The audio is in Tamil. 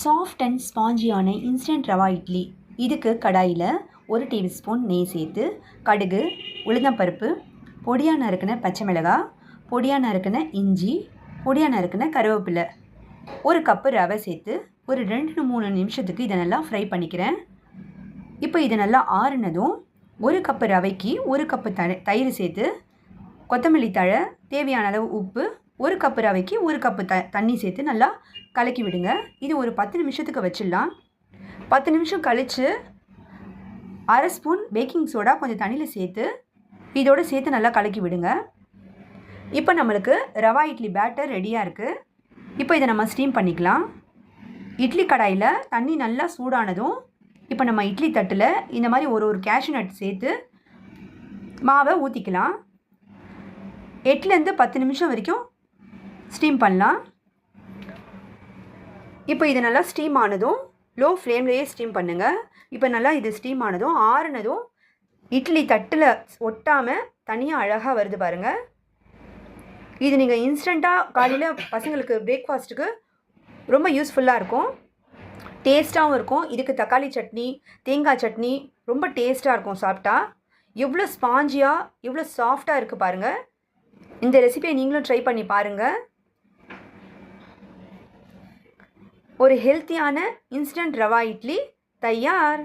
சாஃப்ட் அண்ட் ஸ்பாஞ்சியான இன்ஸ்டன்ட் ரவா இட்லி. இதுக்கு கடாயில் 1 டேபிள்ஸ்பூன் நெய் சேர்த்து கடுகு, உளுந்தம்பருப்பு, பொடியாக நறுக்கின பச்சை மிளகாய், பொடியாக நறுக்கின இஞ்சி, பொடியாக நறுக்கின கருவேப்பிலை, 1 கப்பு ரவை சேர்த்து ஒரு 2 to 3 நிமிஷத்துக்கு இதை நல்லா ஃப்ரை பண்ணிக்கிறேன். இப்போ இது நல்லா ஆறுனதும் 1 கப்பு ரவைக்கு 1 கப்பு தயிர் சேர்த்து கொத்தமல்லி தழை, தேவையான அளவு உப்பு, 1 கப்பு ரவைக்கு 1 கப்பு தண்ணி சேர்த்து நல்லா கலக்கி விடுங்க. இது ஒரு 10 நிமிஷத்துக்கு வச்சிடலாம். 10 நிமிஷம் கழித்து 1/2 ஸ்பூன் பேக்கிங் சோடா கொஞ்சம் தண்ணியில் சேர்த்து இதோடு சேர்த்து நல்லா கலக்கி விடுங்க. இப்போ நம்மளுக்கு ரவா இட்லி பேட்டர் ரெடியாக இருக்குது. இப்போ இதை நம்ம ஸ்டீம் பண்ணிக்கலாம். இட்லி கடாயில் தண்ணி நல்லா சூடானதும் இப்போ நம்ம இட்லி தட்டில் இந்த மாதிரி ஒரு கேஷ்யூ நட் சேர்த்து மாவை ஊற்றிக்கலாம். 8லேருந்து 10 நிமிஷம் வரைக்கும் ஸ்டீம் பண்ணலாம். இப்போ இது நல்லா ஸ்டீம் ஆனதும் லோ ஃப்ளேம்லேயே ஸ்டீம் பண்ணுங்கள். இப்போ நல்லா இது ஸ்டீம் ஆனதும் ஆறுனதும் இட்லி தட்டில் ஒட்டாமல் தனியாக அழகாக வருது பாருங்கள். இது நீங்கள் இன்ஸ்டண்ட்டாக காலையில் பசங்களுக்கு பிரேக்ஃபாஸ்ட்டுக்கு ரொம்ப யூஸ்ஃபுல்லாக இருக்கும், டேஸ்ட்டாகவும் இருக்கும். இதுக்கு தக்காளி சட்னி, தேங்காய் சட்னி ரொம்ப டேஸ்ட்டாக இருக்கும் சாப்பிட்டா. எவ்வளோ ஸ்பாஞ்சியாக எவ்வளோ சாஃப்டாக இருக்குது பாருங்கள். இந்த ரெசிபியை நீங்களும் ட்ரை பண்ணி பாருங்கள். ஒரு ஹெல்த்தியான இன்ஸ்டன்ட் ரவா இட்லி தயார்.